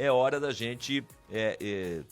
é hora da gente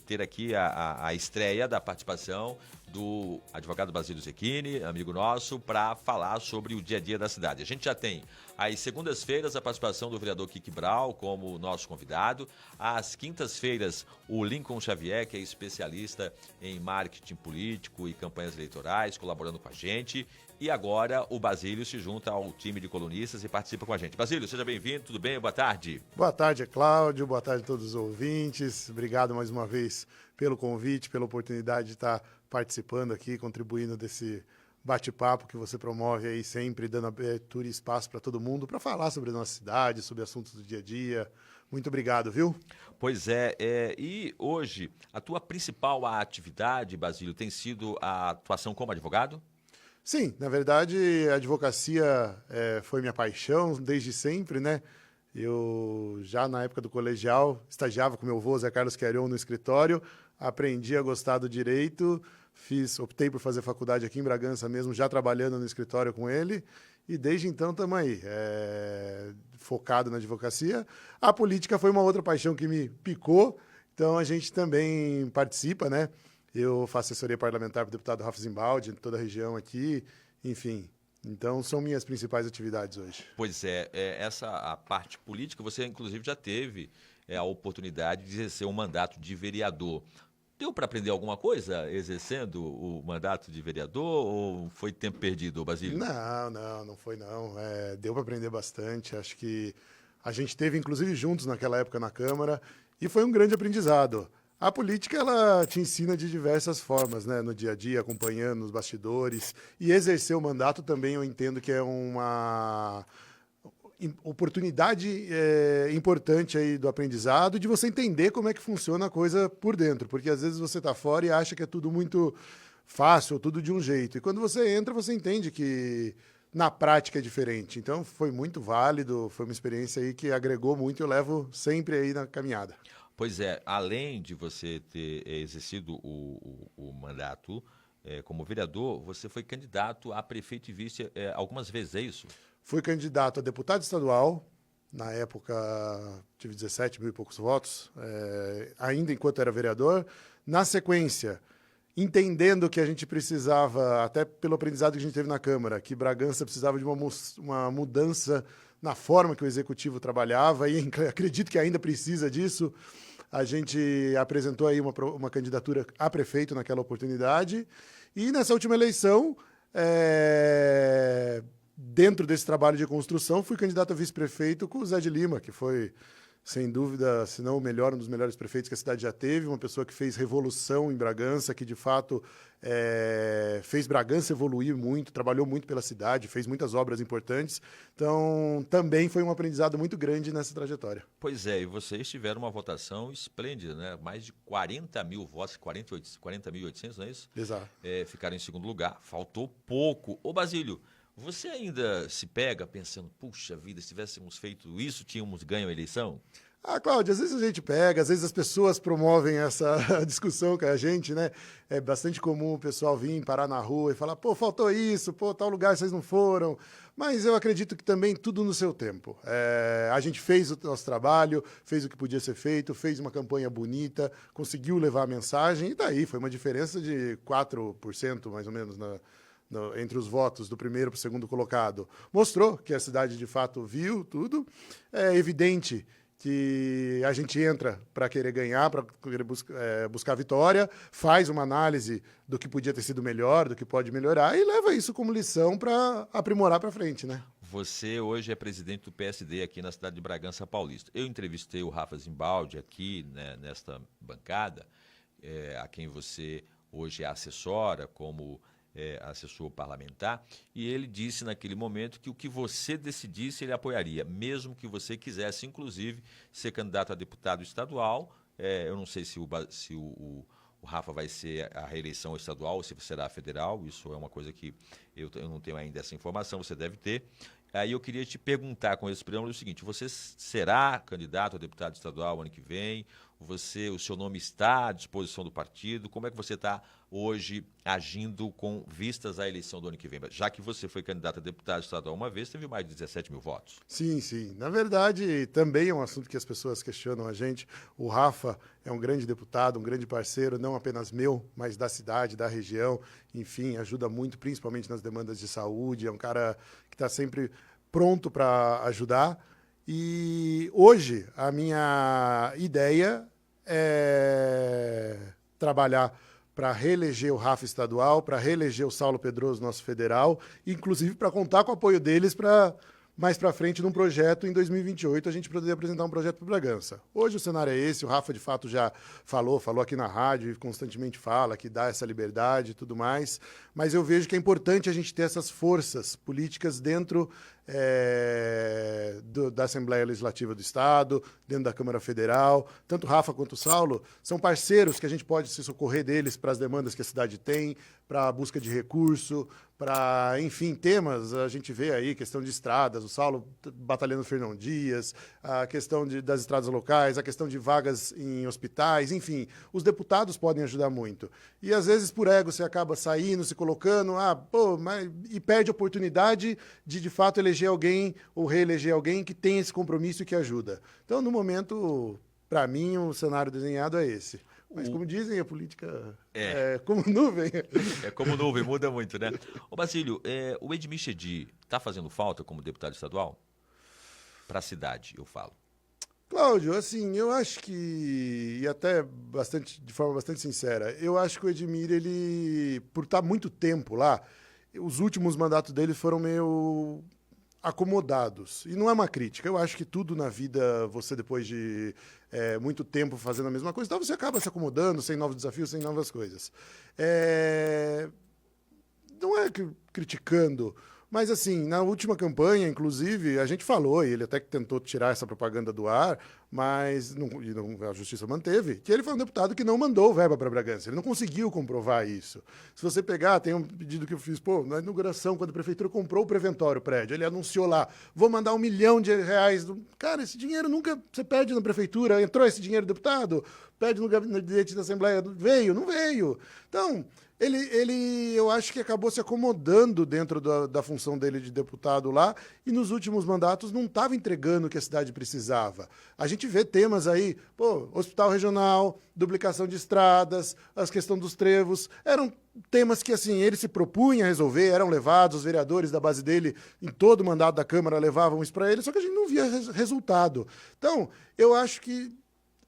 ter aqui a estreia da participação do advogado Basílio Zecchini, amigo nosso, para falar sobre o dia a dia da cidade. A gente já tem às segundas-feiras a participação do vereador Kiki Brau como nosso convidado. Às quintas-feiras, o Lincoln Xavier, que é especialista em marketing político e campanhas eleitorais, colaborando com a gente. E agora o Basílio se junta ao time de colunistas e participa com a gente. Basílio, seja bem-vindo, tudo bem? Boa tarde. Boa tarde, Cláudio. Boa tarde a todos os ouvintes. Obrigado mais uma vez pelo convite, pela oportunidade de estar participando aqui, contribuindo desse bate-papo que você promove aí sempre, dando abertura e espaço para todo mundo, para falar sobre a nossa cidade, sobre assuntos do dia a dia. Muito obrigado, viu? Pois é, e hoje a tua principal atividade, Basílio, tem sido a atuação como advogado? Sim, na verdade, a advocacia foi minha paixão desde sempre, né? Eu, já na época do colegial, estagiava com meu avô, Zé Carlos Querion, no escritório, aprendi a gostar do direito, optei por fazer faculdade aqui em Bragança mesmo, já trabalhando no escritório com ele, e desde então estamos aí, focado na advocacia. A política foi uma outra paixão que me picou, então a gente também participa, né? Eu faço assessoria parlamentar para o deputado Rafa Zimbaldi, em toda a região aqui, enfim. Então, são minhas principais atividades hoje. Pois a parte política, você inclusive já teve a oportunidade de exercer um mandato de vereador. Deu para aprender alguma coisa exercendo o mandato de vereador ou foi tempo perdido, Basílio? Não foi não. Deu para aprender bastante. Acho que a gente teve, inclusive, juntos naquela época na Câmara e foi um grande aprendizado. A política, ela te ensina de diversas formas, né? No dia a dia, acompanhando os bastidores. E exercer o mandato também eu entendo que é uma oportunidade importante aí do aprendizado, de você entender como é que funciona a coisa por dentro. Porque às vezes você está fora e acha que é tudo muito fácil, tudo de um jeito. E quando você entra, você entende que na prática é diferente. Então, foi muito válido, foi uma experiência aí que agregou muito e eu levo sempre aí na caminhada. Pois é, além de você ter exercido o mandato como vereador, você foi candidato a prefeito e vice algumas vezes, é isso? Fui candidato a deputado estadual, na época tive 17 mil e poucos votos, ainda enquanto era vereador. Na sequência, entendendo que a gente precisava, até pelo aprendizado que a gente teve na Câmara, que Bragança precisava de uma mudança na forma que o Executivo trabalhava, e acredito que ainda precisa disso. A gente apresentou aí uma candidatura a prefeito naquela oportunidade. E nessa última eleição, dentro desse trabalho de construção, fui candidato a vice-prefeito com o Zé de Lima, que foi, sem dúvida, se não o melhor, um dos melhores prefeitos que a cidade já teve, uma pessoa que fez revolução em Bragança, que de fato fez Bragança evoluir muito, trabalhou muito pela cidade, fez muitas obras importantes. Então, também foi um aprendizado muito grande nessa trajetória. Pois é, e vocês tiveram uma votação esplêndida, né? Mais de 40 mil votos, 40.800, não é isso? Exato. Ficaram em segundo lugar, faltou pouco. Ô Basílio, você ainda se pega pensando, puxa vida, se tivéssemos feito isso, tínhamos ganho a eleição? Cláudia, às vezes a gente pega, às vezes as pessoas promovem essa discussão com a gente, né? É bastante comum o pessoal vir parar na rua e falar, pô, faltou isso, pô, tal lugar vocês não foram. Mas eu acredito que também tudo no seu tempo. A gente fez o nosso trabalho, fez o que podia ser feito, fez uma campanha bonita, conseguiu levar a mensagem e daí foi uma diferença de 4% mais ou menos entre os votos do primeiro para o segundo colocado. Mostrou que a cidade de fato viu tudo. É evidente que a gente entra para querer ganhar, para querer buscar a vitória, faz uma análise do que podia ter sido melhor, do que pode melhorar e leva isso como lição para aprimorar para frente, né? Você hoje é presidente do PSD aqui na cidade de Bragança Paulista. Eu entrevistei o Rafa Zimbaldi aqui, né, nesta bancada, a quem você hoje assessora como assessor parlamentar, e ele disse naquele momento que o que você decidisse ele apoiaria, mesmo que você quisesse, inclusive, ser candidato a deputado estadual. Eu não sei se o Rafa vai ser a reeleição estadual ou se será federal, isso é uma coisa que eu não tenho ainda essa informação, você deve ter. Aí eu queria te perguntar com esse preâmbulo o seguinte, você será candidato a deputado estadual ano que vem o seu nome está à disposição do partido? Como é que você está hoje agindo com vistas à eleição do ano que vem? Já que você foi candidato a deputado estadual uma vez, teve mais de 17 mil votos. Sim, sim. Na verdade, também é um assunto que as pessoas questionam a gente. O Rafa é um grande deputado, um grande parceiro, não apenas meu, mas da cidade, da região. Enfim, ajuda muito, principalmente nas demandas de saúde. É um cara que está sempre pronto para ajudar. E hoje a minha ideia é trabalhar para reeleger o Rafa estadual, para reeleger o Saulo Pedroso, nosso federal, inclusive para contar com o apoio deles para mais para frente num projeto em 2028 a gente poder apresentar um projeto para Bragança. Hoje o cenário é esse, o Rafa de fato já falou aqui na rádio e constantemente fala que dá essa liberdade e tudo mais, mas eu vejo que é importante a gente ter essas forças políticas dentro da Assembleia Legislativa do Estado, dentro da Câmara Federal. Tanto o Rafa quanto o Saulo são parceiros que a gente pode se socorrer deles para as demandas que a cidade tem, para a busca de recurso, para, enfim, temas. A gente vê aí questão de estradas, o Saulo batalhando Fernão Dias, a questão das estradas locais, a questão de vagas em hospitais, enfim, os deputados podem ajudar muito. E às vezes por ego você acaba saindo, se colocando, e perde a oportunidade de fato eleger alguém ou reeleger alguém que tem esse compromisso e que ajuda. Então, no momento, para mim, o cenário desenhado é esse. Mas, como dizem, a política é como nuvem. É como nuvem, muda muito, né? Ô, Basílio, o Edmir Chedid está fazendo falta como deputado estadual? Para a cidade, eu falo. Cláudio, assim, eu acho que, e até de forma bastante sincera, eu acho que o Edmir, ele, por estar muito tempo lá, os últimos mandatos dele foram meio acomodados. E não é uma crítica. Eu acho que tudo na vida, você depois de muito tempo fazendo a mesma coisa, então você acaba se acomodando, sem novos desafios, sem novas coisas. Não é criticando, mas assim, na última campanha, inclusive, a gente falou, e ele até que tentou tirar essa propaganda do ar, mas a Justiça manteve, que ele foi um deputado que não mandou verba para Bragança. Ele não conseguiu comprovar isso. Se você pegar, tem um pedido que eu fiz, na inauguração, quando a prefeitura comprou o preventório, o prédio, ele anunciou lá, vou mandar R$1 milhão. Cara, esse dinheiro nunca você pede na prefeitura. Entrou esse dinheiro, deputado? Pede no gabinete da Assembleia. Veio? Não veio. Então, eu acho que acabou se acomodando dentro da função dele de deputado lá e nos últimos mandatos não estava entregando o que a cidade precisava. A gente vê temas aí, hospital regional, duplicação de estradas, a questão dos trevos, eram temas que assim ele se propunha a resolver, eram levados, os vereadores da base dele, em todo o mandato da Câmara, levavam isso para ele, só que a gente não via resultado. Então, eu acho que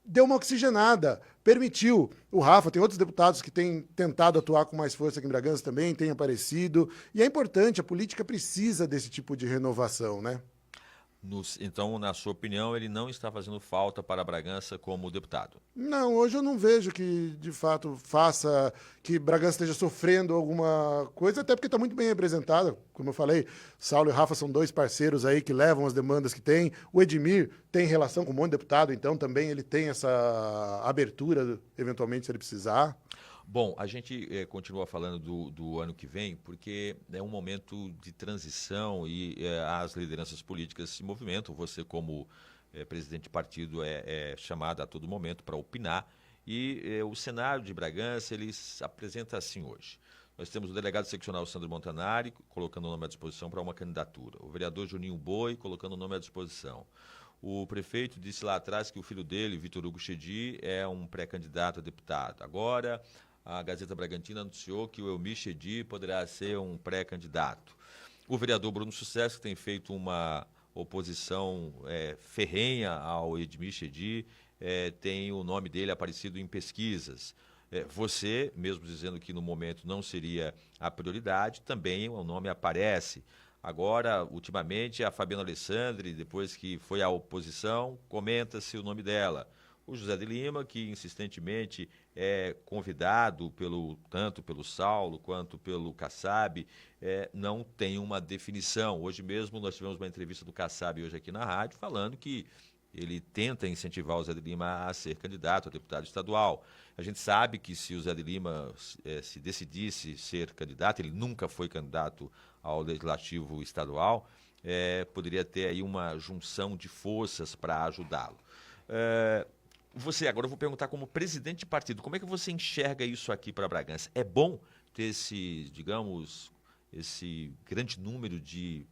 deu uma oxigenada, permitiu. O Rafa, tem outros deputados que têm tentado atuar com mais força aqui em Bragança também, têm aparecido. E é importante, a política precisa desse tipo de renovação, né? Então, na sua opinião, ele não está fazendo falta para Bragança como deputado? Não, hoje eu não vejo que, de fato, faça que Bragança esteja sofrendo alguma coisa, até porque está muito bem representada. Como eu falei, Saulo e Rafa são dois parceiros aí que levam as demandas que tem. O Edmir tem relação com um monte de deputado, então também ele tem essa abertura, eventualmente, se ele precisar. Bom, a gente continua falando do ano que vem, porque é um momento de transição e as lideranças políticas se movimentam. Você, como presidente de partido, é chamado a todo momento para opinar. E o cenário de Bragança, ele se apresenta assim hoje. Nós temos o delegado seccional Sandro Montanari colocando o nome à disposição para uma candidatura. O vereador Juninho Boi colocando o nome à disposição. O prefeito disse lá atrás que o filho dele, Vitor Hugo Chedid, é um pré-candidato a deputado. Agora, a Gazeta Bragantina anunciou que o Elmir Chedid poderá ser um pré-candidato. O vereador Bruno Sucesso, que tem feito uma oposição ferrenha ao Edmir Chedid, tem o nome dele aparecido em pesquisas. Você, mesmo dizendo que no momento não seria a prioridade, também o nome aparece. Agora, ultimamente, a Fabiana Alessandri, depois que foi à oposição, comenta-se o nome dela. O José de Lima, que insistentemente é convidado tanto pelo Saulo quanto pelo Kassab, não tem uma definição. Hoje mesmo nós tivemos uma entrevista do Kassab hoje aqui na rádio, falando que ele tenta incentivar o Zé de Lima a ser candidato a deputado estadual. A gente sabe que se o Zé de Lima se decidisse ser candidato, ele nunca foi candidato ao Legislativo Estadual, poderia ter aí uma junção de forças para ajudá-lo. você, agora eu vou perguntar como presidente de partido, como é que você enxerga isso aqui para Bragança? É bom ter esse, digamos, esse grande número de,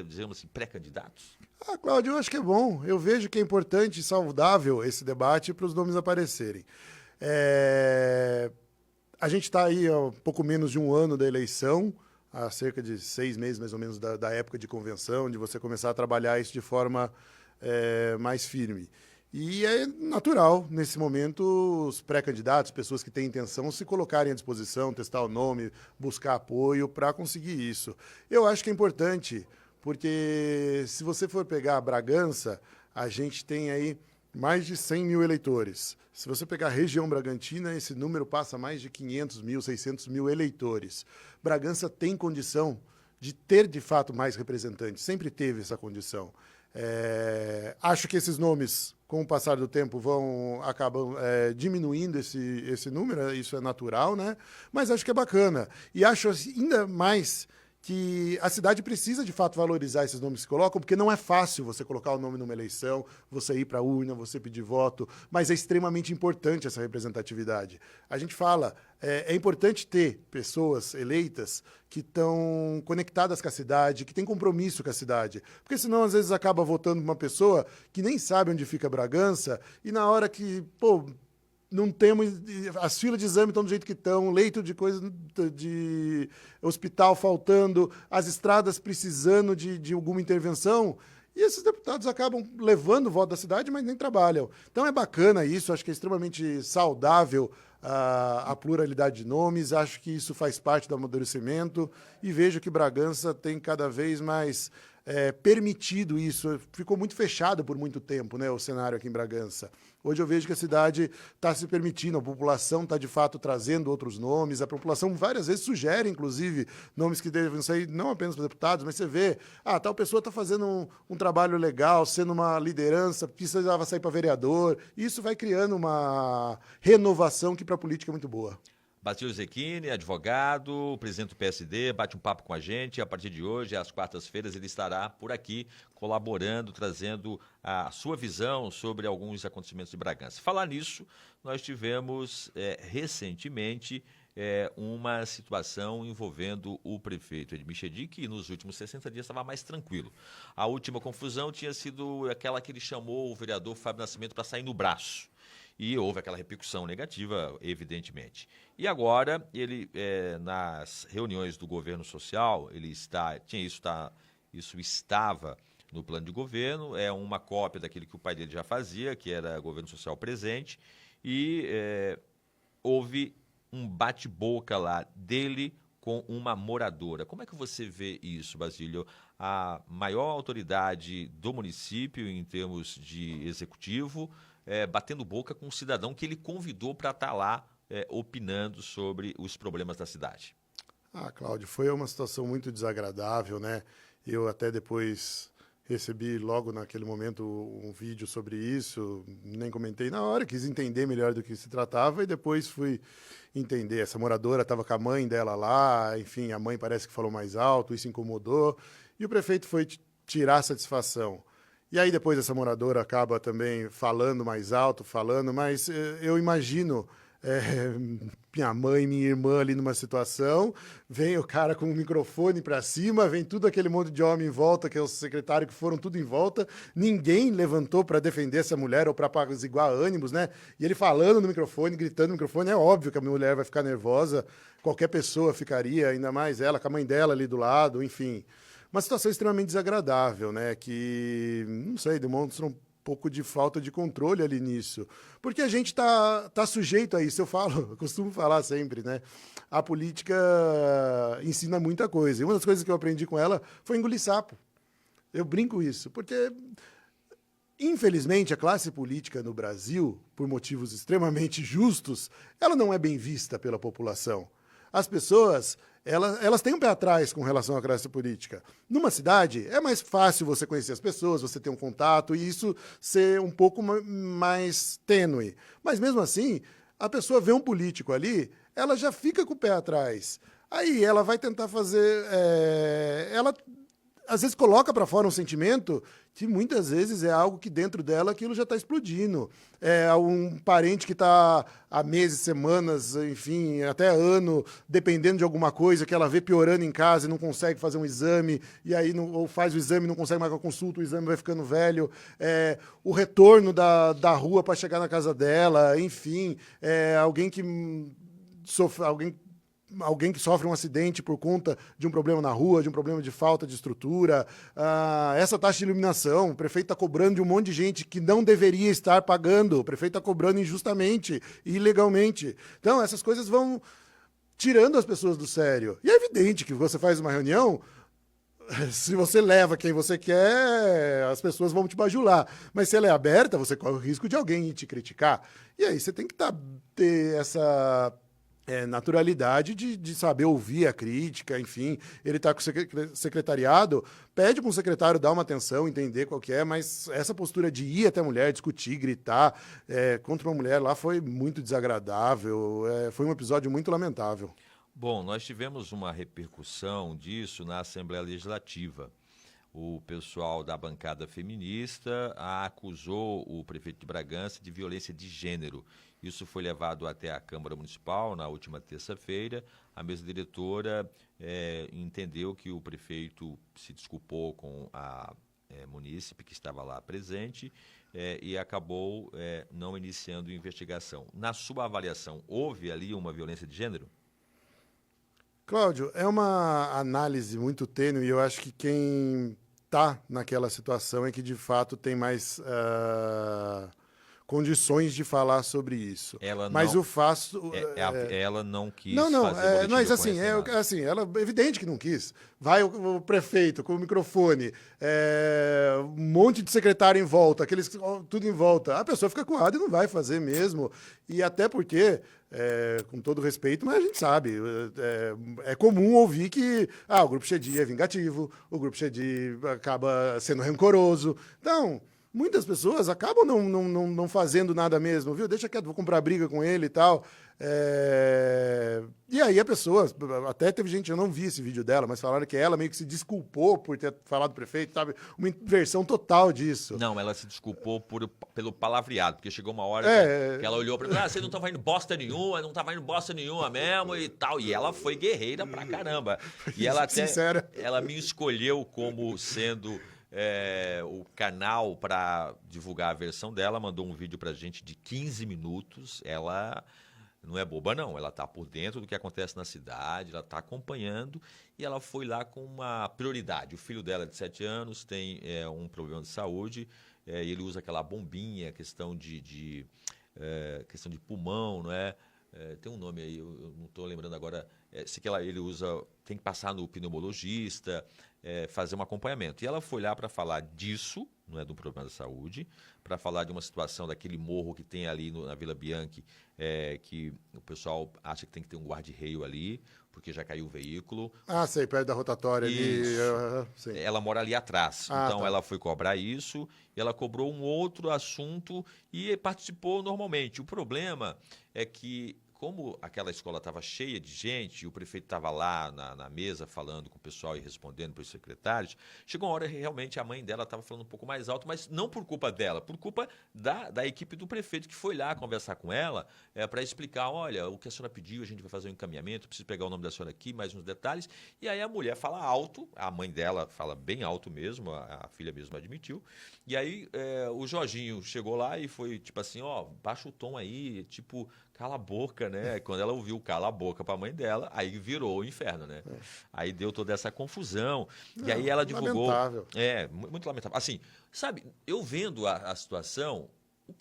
digamos assim, pré-candidatos? Ah, Cláudio, eu acho que é bom. Eu vejo que é importante e saudável esse debate para os nomes aparecerem. A gente está aí há pouco menos de um ano da eleição, há cerca de 6 meses, mais ou menos, da época de convenção, de você começar a trabalhar isso de forma mais firme. E é natural, nesse momento, os pré-candidatos, pessoas que têm intenção, se colocarem à disposição, testar o nome, buscar apoio para conseguir isso. Eu acho que é importante, porque se você for pegar Bragança, a gente tem aí mais de 100 mil eleitores. Se você pegar a região Bragantina, esse número passa mais de 500 mil, 600 mil eleitores. Bragança tem condição de ter, de fato, mais representantes. Sempre teve essa condição. Acho que esses nomes, com o passar do tempo, acabam diminuindo esse número, isso é natural, né? Mas acho que é bacana. E acho ainda mais que a cidade precisa, de fato, valorizar esses nomes que se colocam, porque não é fácil você colocar o nome numa eleição, você ir para a urna, você pedir voto, mas é extremamente importante essa representatividade. A gente fala, é importante ter pessoas eleitas que estão conectadas com a cidade, que têm compromisso com a cidade, porque senão, às vezes, acaba votando uma pessoa que nem sabe onde fica Bragança, e na hora que, não temos, as filas de exame estão do jeito que estão, leito de coisa de hospital faltando, as estradas precisando de alguma intervenção, e esses deputados acabam levando o voto da cidade, mas nem trabalham. Então é bacana isso, acho que é extremamente saudável a pluralidade de nomes, acho que isso faz parte do amadurecimento, e vejo que Bragança tem cada vez mais permitido isso. Ficou muito fechado por muito tempo, né, o cenário aqui em Bragança. Hoje eu vejo que a cidade está se permitindo, a população está, de fato, trazendo outros nomes, a população várias vezes sugere, inclusive, nomes que devem sair não apenas para deputados, mas você vê, tal pessoa está fazendo um trabalho legal, sendo uma liderança, precisava sair para vereador, e isso vai criando uma renovação que para a política é muito boa. Basílio Zecchini, advogado, presidente do PSD, bate um papo com a gente. A partir de hoje, às quartas-feiras, ele estará por aqui colaborando, trazendo a sua visão sobre alguns acontecimentos de Bragança. Falar nisso, nós tivemos recentemente uma situação envolvendo o prefeito Edmir Chedid, que nos últimos 60 dias estava mais tranquilo. A última confusão tinha sido aquela que ele chamou o vereador Fábio Nascimento para sair no braço. E houve aquela repercussão negativa, evidentemente. E agora, ele, nas reuniões do governo social, isso estava no plano de governo, é uma cópia daquilo que o pai dele já fazia, que era governo social presente, e houve um bate-boca lá dele com uma moradora. Como é que você vê isso, Basílio? A maior autoridade do município em termos de executivo, batendo boca com um cidadão que ele convidou para estar lá opinando sobre os problemas da cidade. Cláudio, foi uma situação muito desagradável, né? Eu até depois recebi logo naquele momento um vídeo sobre isso, nem comentei na hora, quis entender melhor do que se tratava e depois fui entender. Essa moradora estava com a mãe dela lá, enfim, a mãe parece que falou mais alto, isso incomodou, e o prefeito foi tirar a satisfação. E aí depois essa moradora acaba também falando mais alto, mas eu imagino minha mãe, minha irmã ali numa situação, vem o cara com o microfone para cima, vem tudo aquele monte de homem em volta, que é o secretário, que foram tudo em volta, ninguém levantou para defender essa mulher ou para apaziguar ânimos, né? E ele falando no microfone, gritando no microfone, é óbvio que a mulher vai ficar nervosa, qualquer pessoa ficaria, ainda mais ela, com a mãe dela ali do lado, enfim. Uma situação extremamente desagradável, né? Que, não sei, demonstra um pouco de falta de controle ali nisso. Porque a gente tá sujeito a isso, eu costumo falar sempre, né? A política ensina muita coisa. E uma das coisas que eu aprendi com ela foi engolir sapo. Eu brinco isso, porque, infelizmente, a classe política no Brasil, por motivos extremamente justos, ela não é bem vista pela população. As pessoas, elas têm um pé atrás com relação à classe política. Numa cidade, é mais fácil você conhecer as pessoas, você ter um contato e isso ser um pouco mais tênue. Mas, mesmo assim, a pessoa vê um político ali, ela já fica com o pé atrás. Aí ela vai tentar fazer... às vezes coloca para fora um sentimento que muitas vezes é algo que dentro dela aquilo já está explodindo. É um parente que está há meses, semanas, enfim, até ano, dependendo de alguma coisa, que ela vê piorando em casa e não consegue fazer um exame, e aí ou faz o exame e não consegue mais uma consulta, o exame vai ficando velho. O retorno da rua para chegar na casa dela, enfim, alguém que sofre, alguém que sofre um acidente por conta de um problema na rua, de um problema de falta de estrutura, essa taxa de iluminação, o prefeito está cobrando de um monte de gente que não deveria estar pagando, o prefeito está cobrando injustamente e ilegalmente. Então, essas coisas vão tirando as pessoas do sério. E é evidente que você faz uma reunião, se você leva quem você quer, as pessoas vão te bajular. Mas se ela é aberta, você corre o risco de alguém ir te criticar. E aí você tem que ter essa... naturalidade de saber ouvir a crítica, enfim. Ele está com o secretariado, pede para um secretário dar uma atenção, entender qual que é, mas essa postura de ir até a mulher, discutir, gritar contra uma mulher lá foi muito desagradável, foi um episódio muito lamentável. Bom, nós tivemos uma repercussão disso na Assembleia Legislativa. O pessoal da bancada feminista acusou o prefeito de Bragança de violência de gênero. Isso foi levado até a Câmara Municipal na última terça-feira. A mesa diretora entendeu que o prefeito se desculpou com a munícipe que estava lá presente e acabou não iniciando investigação. Na sua avaliação, houve ali uma violência de gênero? Cláudio, é uma análise muito tênue e eu acho que quem está naquela situação é que, de fato, tem mais condições de falar sobre isso. Mas o fato... ela não quis fazer mas assim, ela é evidente que não quis. Vai o prefeito com o microfone, um monte de secretário em volta, aqueles tudo em volta. A pessoa fica coada e não vai fazer mesmo. E até porque... com todo respeito, mas a gente sabe, é comum ouvir que o Grupo Chedi é vingativo, o Grupo Chedi acaba sendo rancoroso. Então, muitas pessoas acabam não fazendo nada mesmo, viu? Deixa quieto, vou comprar briga com ele e tal. E aí a pessoa, até teve gente, eu não vi esse vídeo dela, mas falaram que ela meio que se desculpou por ter falado do prefeito, sabe? Uma inversão total disso. Não, ela se desculpou pelo palavreado, porque chegou uma hora que ela olhou para mim, vocês não estavam indo bosta nenhuma, não estava indo bosta nenhuma mesmo e tal. E ela foi guerreira pra caramba. E ela até, ela me escolheu como sendo... o canal para divulgar a versão dela, mandou um vídeo pra gente de 15 minutos. Ela não é boba, não. Ela está por dentro do que acontece na cidade, ela está acompanhando e ela foi lá com uma prioridade. O filho dela, de 7 anos, tem um problema de saúde e ele usa aquela bombinha, questão de pulmão, não é? Tem um nome aí, eu não estou lembrando agora. Ele usa, tem que passar no pneumologista, fazer um acompanhamento. E ela foi lá para falar disso, não é, do problema da saúde, para falar de uma situação daquele morro que tem ali na Vila Bianchi, que o pessoal acha que tem que ter um guarda-reio ali, porque já caiu o veículo. Sei, perto da rotatória ali. Sim. Ela mora ali atrás. Então, tá. Ela foi cobrar isso, e ela cobrou um outro assunto e participou normalmente. O problema é que, como aquela escola estava cheia de gente, e o prefeito estava lá na mesa falando com o pessoal e respondendo para os secretários, chegou uma hora que realmente a mãe dela estava falando um pouco mais alto, mas não por culpa dela, por culpa da equipe do prefeito, que foi lá conversar com ela para explicar, olha, o que a senhora pediu, a gente vai fazer um encaminhamento, preciso pegar o nome da senhora aqui, mais uns detalhes. E aí a mulher fala alto, a mãe dela fala bem alto mesmo, a filha mesmo admitiu. E aí o Jorginho chegou lá e foi tipo assim, baixa o tom aí, tipo... cala a boca, né? Quando ela ouviu cala a boca para a mãe dela, aí virou o inferno, né? Aí deu toda essa confusão. E aí ela divulgou... Lamentável. Muito lamentável. Assim, sabe, eu vendo a situação,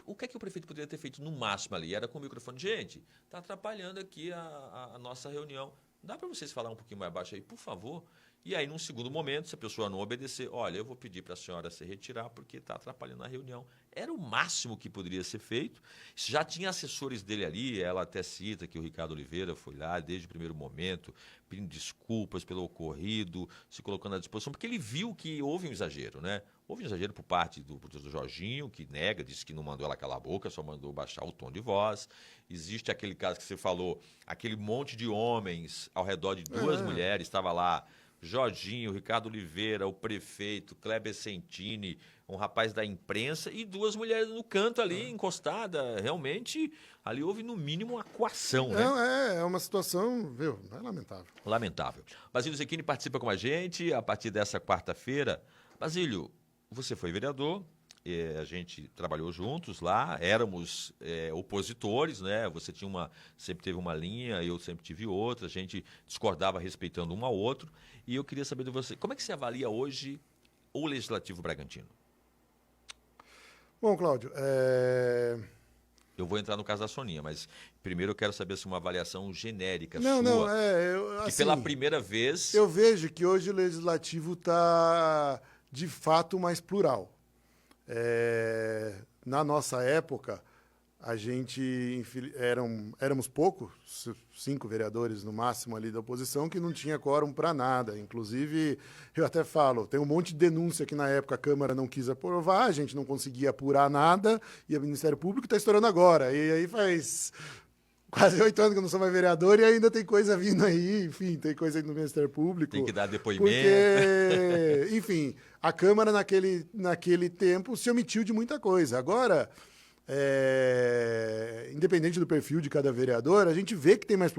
o que é que o prefeito poderia ter feito no máximo ali? Era com o microfone. Gente, está atrapalhando aqui a nossa reunião. Dá para vocês falar um pouquinho mais baixo aí, por favor? E aí, num segundo momento, se a pessoa não obedecer, olha, eu vou pedir para a senhora se retirar porque está atrapalhando a reunião. Era o máximo que poderia ser feito. Já tinha assessores dele ali, ela até cita que o Ricardo Oliveira foi lá desde o primeiro momento, pedindo desculpas pelo ocorrido, se colocando à disposição, porque ele viu que houve um exagero, né? Houve um exagero por parte do Jorginho, que nega, disse que não mandou ela calar a boca, só mandou baixar o tom de voz. Existe aquele caso que você falou, aquele monte de homens ao redor de duas mulheres, estava lá Jorginho, Ricardo Oliveira, o prefeito, Kleber Sentini, um rapaz da imprensa e duas mulheres no canto ali, encostada. Realmente, ali houve, no mínimo, uma coação, né? É uma situação, viu, é lamentável. Lamentável. Basílio Zecchini participa com a gente a partir dessa quarta-feira. Basílio, você foi vereador, a gente trabalhou juntos lá, éramos opositores, né? Você sempre teve uma linha, eu sempre tive outra, a gente discordava respeitando um ao outro. E eu queria saber de você, como é que você avalia hoje o Legislativo Bragantino? Bom, Cláudio, Eu vou entrar no caso da Soninha, mas primeiro eu quero saber se uma avaliação genérica Não, sua. não, Que assim, pela primeira vez. eu vejo que hoje o Legislativo está, de fato, mais plural. Na nossa época, a gente éramos poucos, 5 vereadores no máximo ali da oposição, que não tinha quórum para nada. Inclusive, eu até falo, tem um monte de denúncia que na época a Câmara não quis aprovar, a gente não conseguia apurar nada, e o Ministério Público está estourando agora. E aí faz quase 8 anos que eu não sou mais vereador e ainda tem coisa vindo aí, enfim, tem coisa aí no Ministério Público. Tem que dar depoimento. Porque, enfim, a Câmara naquele tempo se omitiu de muita coisa. Agora, independente do perfil de cada vereador, a gente vê que tem mais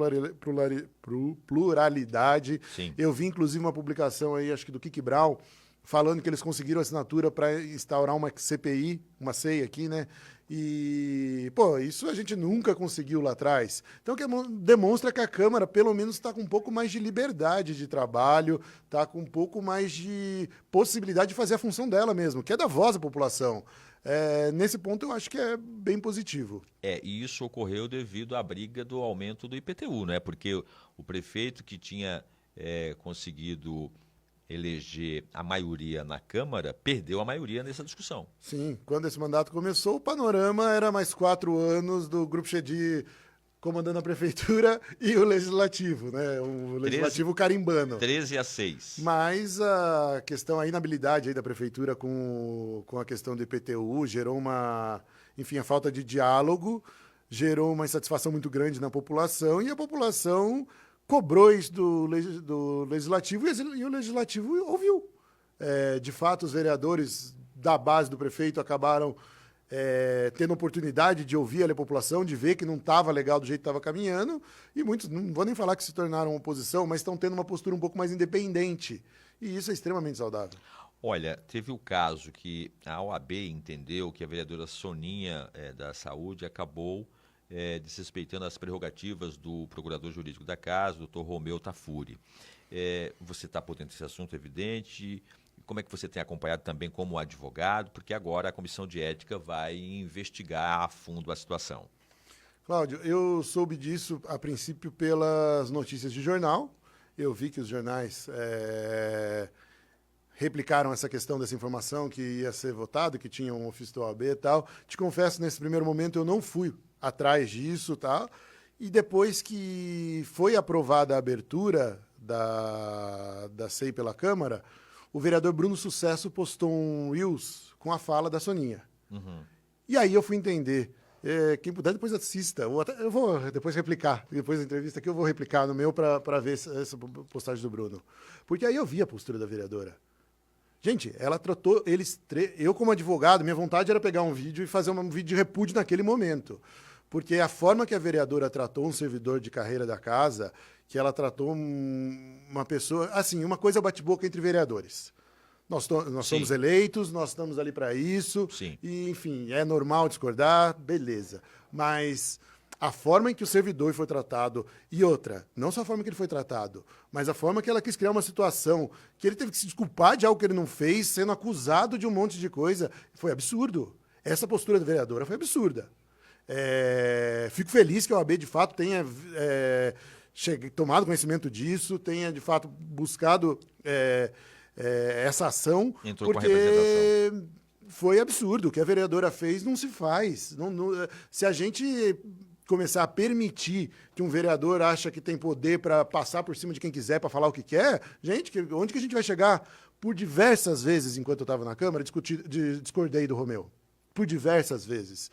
pluralidade. Sim. Eu vi, inclusive, uma publicação aí, acho que do Kiki Brown, falando que eles conseguiram assinatura para instaurar uma CPI, uma CEI aqui, né? E, pô, isso a gente nunca conseguiu lá atrás. Então, demonstra que a Câmara, pelo menos, está com um pouco mais de liberdade de trabalho, está com um pouco mais de possibilidade de fazer a função dela mesmo, que é dar voz à população. Nesse ponto, eu acho que é bem positivo. E isso ocorreu devido à briga do aumento do IPTU, né? Porque o prefeito que tinha conseguido eleger a maioria na Câmara, perdeu a maioria nessa discussão. Sim, quando esse mandato começou, o panorama era mais 4 anos do Grupo Chedi comandando a prefeitura e o Legislativo, né? O Legislativo carimbando. 13-6. Mas a questão, a inabilidade aí da prefeitura com a questão do IPTU gerou enfim, a falta de diálogo, gerou uma insatisfação muito grande na população e a população cobrou isso do Legislativo e o Legislativo ouviu. De fato, os vereadores da base do prefeito acabaram tendo oportunidade de ouvir a população, de ver que não estava legal do jeito que estava caminhando, e muitos, não vou nem falar que se tornaram oposição, mas estão tendo uma postura um pouco mais independente. E isso é extremamente saudável. Olha, teve o caso que a OAB entendeu que a vereadora Soninha da Saúde acabou desrespeitando as prerrogativas do procurador jurídico da casa, doutor Romeu Tafuri. Você está por dentro desse assunto, evidente. Como é que você tem acompanhado também como advogado? Porque agora a Comissão de Ética vai investigar a fundo a situação. Cláudio, eu soube disso, a princípio, pelas notícias de jornal. Eu vi que os jornais replicaram essa questão dessa informação que ia ser votado, que tinha um ofício da OAB e tal. Te confesso, nesse primeiro momento, eu não fui atrás disso, tá? E depois que foi aprovada a abertura da CEI pela Câmara, o vereador Bruno Sucesso postou um Reels com a fala da Soninha. Uhum. E aí eu fui entender. Quem puder, depois assista. Eu vou depois replicar. Depois da entrevista aqui, eu vou replicar no meu para ver essa postagem do Bruno. Porque aí eu vi a postura da vereadora. Gente, ela tratou eles... Eu, como advogado, minha vontade era pegar um vídeo e fazer um vídeo de repúdio naquele momento. Porque a forma que a vereadora tratou um servidor de carreira da casa, que ela tratou uma pessoa... Assim, uma coisa bate-boca entre vereadores. Nós somos eleitos, nós estamos ali para isso. Sim. E, enfim, é normal discordar, beleza. Mas a forma em que o servidor foi tratado... E outra, não só a forma que ele foi tratado, mas a forma que ela quis criar uma situação que ele teve que se desculpar de algo que ele não fez, sendo acusado de um monte de coisa, foi absurdo. Essa postura da vereadora foi absurda. Fico feliz que a OAB, de fato, tenha tomado conhecimento disso, tenha, de fato, buscado essa ação. Entrou porque com a representação. Foi absurdo. O que a vereadora fez não se faz. Se a gente começar a permitir que um vereador acha que tem poder para passar por cima de quem quiser, para falar o que quer, gente, onde que a gente vai chegar? Por diversas vezes, enquanto eu estava na Câmara, discordei do Romeu. Por diversas vezes.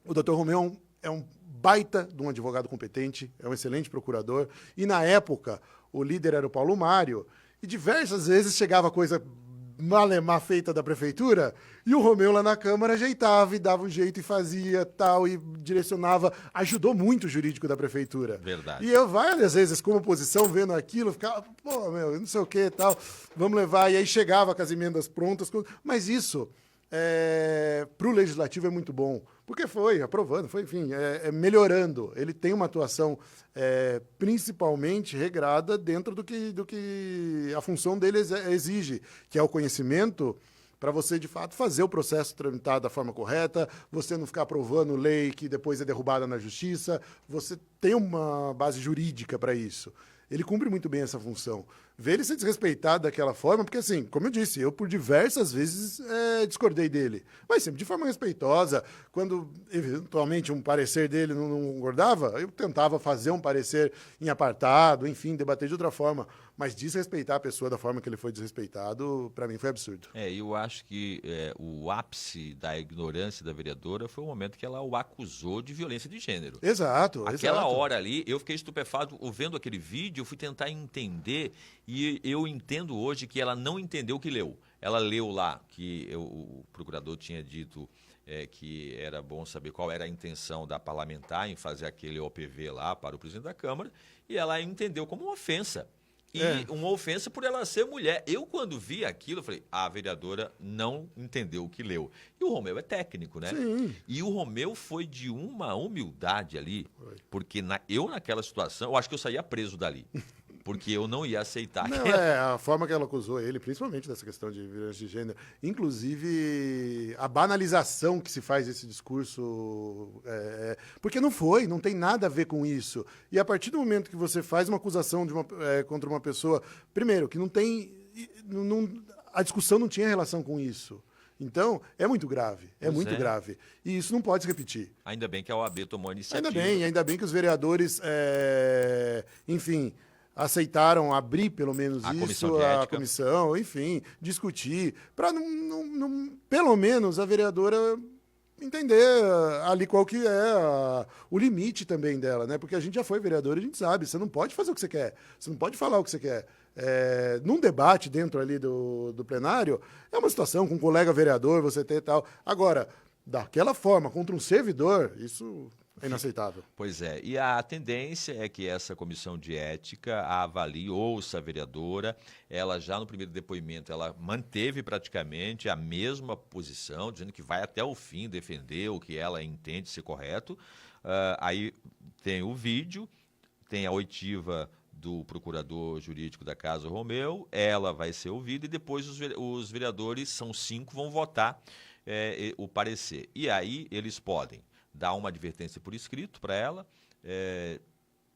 O doutor Romeu é um baita de um advogado competente, é um excelente procurador, e na época o líder era o Paulo Mário, e diversas vezes chegava coisa malemar feita da prefeitura, e o Romeu lá na Câmara ajeitava e dava um jeito e fazia tal, e direcionava, ajudou muito o jurídico da prefeitura. Verdade. E eu várias vezes, como oposição, vendo aquilo, ficava, pô, meu, não sei o que tal, vamos levar, e aí chegava com as emendas prontas, mas isso, para o Legislativo é muito bom, porque foi aprovando, foi, enfim, melhorando. Ele tem uma atuação principalmente regrada dentro do que a função dele exige, que é o conhecimento para você, de fato, fazer o processo tramitar da forma correta, você não ficar aprovando lei que depois é derrubada na justiça, você tem uma base jurídica para isso. Ele cumpre muito bem essa função. Ver ele ser desrespeitado daquela forma, porque assim, como eu disse, eu por diversas vezes discordei dele, mas sempre de forma respeitosa. Quando, eventualmente, um parecer dele não concordava, eu tentava fazer um parecer em apartado, enfim, debater de outra forma. Mas desrespeitar a pessoa da forma que ele foi desrespeitado, para mim, foi absurdo. Eu acho que o ápice da ignorância da vereadora foi o momento que ela o acusou de violência de gênero. Exato. Aquela hora ali, eu fiquei estupefado vendo aquele vídeo, eu fui tentar entender, e eu entendo hoje que ela não entendeu o que leu. Ela leu lá que o procurador tinha dito que era bom saber qual era a intenção da parlamentar em fazer aquele OPV lá para o presidente da Câmara, e ela entendeu como uma ofensa. E uma ofensa por ela ser mulher. Eu, quando vi aquilo, eu falei, a vereadora não entendeu o que leu. E o Romeu é técnico, né? Sim. E o Romeu foi de uma humildade ali, porque eu naquela situação, eu acho que eu saía preso dali. Porque eu não ia aceitar. Não, a forma que ela acusou ele, principalmente dessa questão de violência de gênero. Inclusive, a banalização que se faz desse discurso. Porque não tem nada a ver com isso. E a partir do momento que você faz uma acusação contra uma pessoa, primeiro, que não tem. A discussão não tinha relação com isso. Então, é muito grave, muito grave. E isso não pode se repetir. Ainda bem que a OAB tomou a iniciativa. Ainda bem que os vereadores, enfim, aceitaram abrir pelo menos a comissão, enfim, discutir, para pelo menos a vereadora entender ali qual que é o limite também dela, né? Porque a gente já foi vereador e a gente sabe, você não pode fazer o que você quer, você não pode falar o que você quer. Num debate dentro ali do plenário, é uma situação com um colega vereador, você ter tal. Agora, daquela forma, contra um servidor, isso é inaceitável. Pois é, e a tendência é que essa comissão de ética avalie, ouça a vereadora, ela já no primeiro depoimento, ela manteve praticamente a mesma posição, dizendo que vai até o fim defender o que ela entende ser correto. Aí tem o vídeo, tem a oitiva do procurador jurídico da Casa Romeu, ela vai ser ouvida e depois os vereadores, são 5, vão votar o parecer. E aí eles podem dar uma advertência por escrito para ela,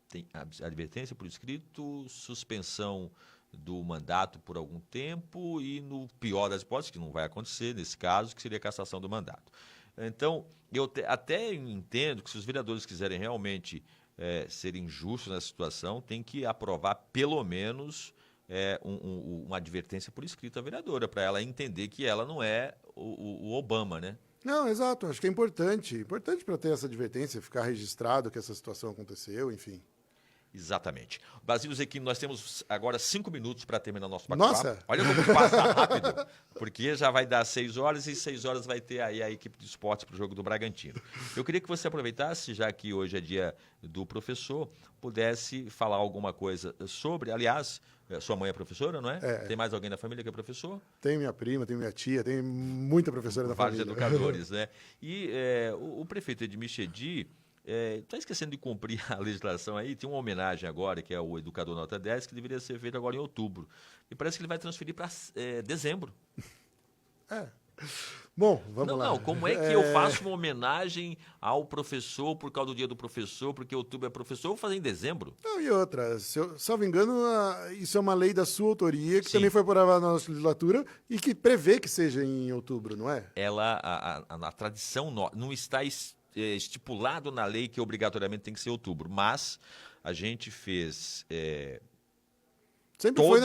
tem advertência por escrito, suspensão do mandato por algum tempo e, no pior das hipóteses, que não vai acontecer nesse caso, que seria a cassação do mandato. Então, eu até entendo que se os vereadores quiserem realmente serem justos nessa situação, tem que aprovar pelo menos uma advertência por escrito à vereadora, para ela entender que ela não é o Obama, né? Não, exato. Acho que é importante para ter essa advertência, ficar registrado que essa situação aconteceu, enfim. Exatamente. Basílio Zequino, nós temos agora 5 minutos para terminar nosso bate-papo. Nossa! Olha como passa rápido, porque já vai dar 6 horas e 6 horas vai ter aí a equipe de esportes para o jogo do Bragantino. Eu queria que você aproveitasse, já que hoje é dia do professor, pudesse falar alguma coisa sobre, aliás, sua mãe é professora, não é? Tem mais alguém da família que é professor? Tem minha prima, tem minha tia, tem muita professora da família. Vários educadores, né? E o prefeito Edmir Chedid está esquecendo de cumprir a legislação aí. Tem uma homenagem agora, que é o Educador Nota 10, que deveria ser feita agora em outubro. E parece que ele vai transferir para dezembro. Bom, vamos lá. Não, como é que eu faço uma homenagem ao professor por causa do dia do professor, porque outubro é professor, eu vou fazer em dezembro? Não, e outra, se eu salvo engano, isso é uma lei da sua autoria, que Sim. também foi aprovada na nossa legislatura e que prevê que seja em outubro, não é? A tradição não está estipulado na lei que obrigatoriamente tem que ser outubro, mas a gente fez Sempre foi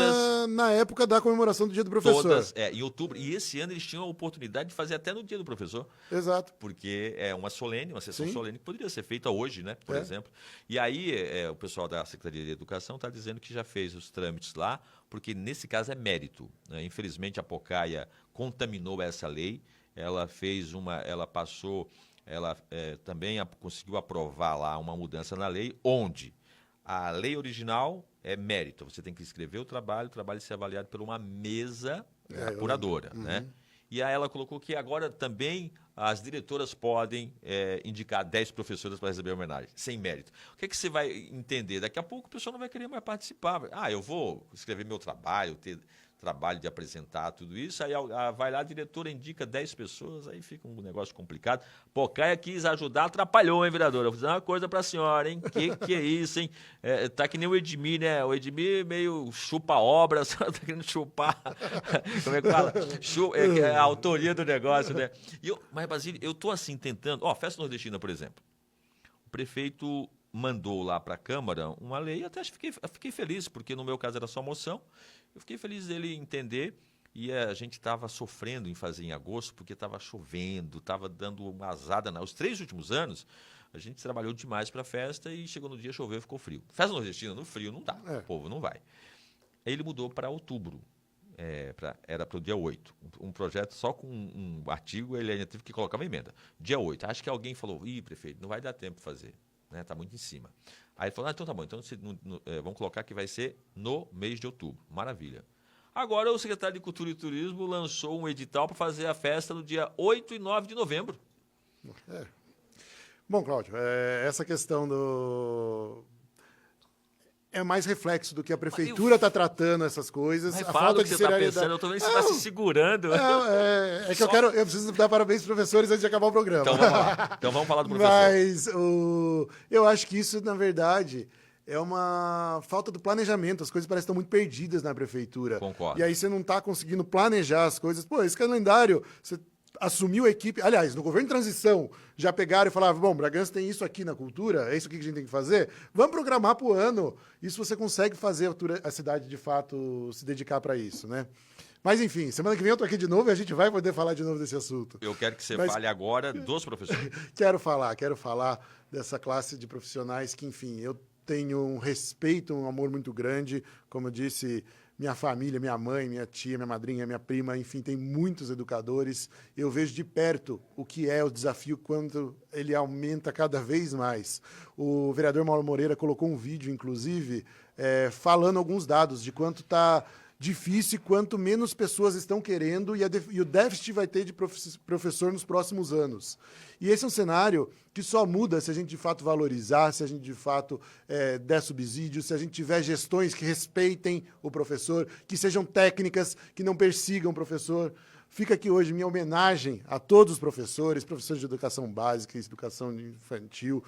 na época da comemoração do Dia do Professor. Todas, em outubro. E esse ano eles tinham a oportunidade de fazer até no Dia do Professor. Exato. Porque é uma solene, uma sessão Sim. solene que poderia ser feita hoje, né? Por exemplo. E aí o pessoal da Secretaria de Educação está dizendo que já fez os trâmites lá, porque nesse caso é mérito, né? Infelizmente a Pocaya contaminou essa lei. Ela fez ela passou, ela também conseguiu aprovar lá uma mudança na lei, onde a lei original é mérito. Você tem que escrever o trabalho ser avaliado por uma mesa apuradora, né? E aí ela colocou que agora também as diretoras podem indicar 10 professoras para receber homenagem, sem mérito. O que é que você vai entender? Daqui a pouco o pessoal não vai querer mais participar. Eu vou escrever meu trabalho, ter trabalho de apresentar tudo isso, aí vai lá, a diretora indica 10 pessoas, aí fica um negócio complicado. Pocaya quis ajudar, atrapalhou, hein, vereadora? Vou dizer uma coisa pra senhora, hein? Que é isso, hein? Tá que nem o Edmir, né? O Edmir meio chupa obra, só tá querendo chupar. Como é que fala? É a autoria do negócio, né? Mas, Basílio, eu tô assim, tentando... Festa nordestina, por exemplo. O prefeito mandou lá para a Câmara uma lei, até fiquei feliz, porque no meu caso era só moção. Eu fiquei feliz dele entender, e a gente estava sofrendo em fazer em agosto, porque estava chovendo, estava dando uma azada. Os 3 últimos anos, a gente trabalhou demais para a festa e chegou no dia, choveu, ficou frio. Festa nordestina, no frio, não dá, o povo não vai. Aí ele mudou para outubro, era para o dia 8. Um projeto só com um artigo, ele ainda teve que colocar uma emenda. Dia 8, acho que alguém falou, prefeito, não vai dar tempo de fazer. Está muito em cima. Aí ele falou, então tá bom, então vamos colocar que vai ser no mês de outubro. Maravilha. Agora o secretário de Cultura e Turismo lançou um edital para fazer a festa no dia 8 e 9 de novembro. Bom, Cláudio, essa questão é mais reflexo do que a prefeitura está tratando essas coisas. Mas a fala falta o que de você está seriedade. pensando, eu estou vendo que você está se segurando. É que eu preciso dar parabéns para os professores antes de acabar o programa. Então vamos lá. Então vamos falar do professor. Mas eu acho que isso, na verdade, é uma falta do planejamento. As coisas parecem estar muito perdidas na prefeitura. Concordo. E aí você não está conseguindo planejar as coisas. Esse calendário... Você assumiu a equipe... Aliás, no governo de transição, já pegaram e falavam, bom, Bragança tem isso aqui na cultura, é isso aqui que a gente tem que fazer, vamos programar para o ano. Isso você consegue fazer a cidade, de fato, se dedicar para isso, né? Mas, enfim, semana que vem eu tô aqui de novo e a gente vai poder falar de novo desse assunto. Eu quero que você fale agora dos professores. Quero falar dessa classe de profissionais que, enfim, eu tenho um respeito, um amor muito grande, como eu disse... Minha família, minha mãe, minha tia, minha madrinha, minha prima, enfim, tem muitos educadores. Eu vejo de perto o que é o desafio quando ele aumenta cada vez mais. O vereador Mauro Moreira colocou um vídeo, inclusive, falando alguns dados de quanto está difícil, quanto menos pessoas estão querendo e o déficit vai ter de professor nos próximos anos. E esse é um cenário que só muda se a gente de fato valorizar, se a gente de fato der subsídio, se a gente tiver gestões que respeitem o professor, que sejam técnicas, que não persigam o professor. Fica aqui hoje minha homenagem a todos os professores de educação básica, educação infantil,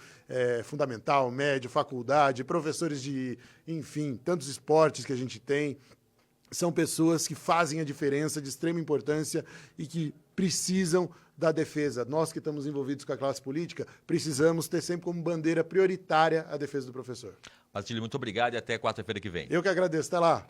fundamental, médio, faculdade, professores de, enfim, tantos esportes que a gente tem. São pessoas que fazem a diferença, de extrema importância e que precisam da defesa. Nós que estamos envolvidos com a classe política, precisamos ter sempre como bandeira prioritária a defesa do professor. Basílio, muito obrigado e até quarta-feira que vem. Eu que agradeço. Até lá.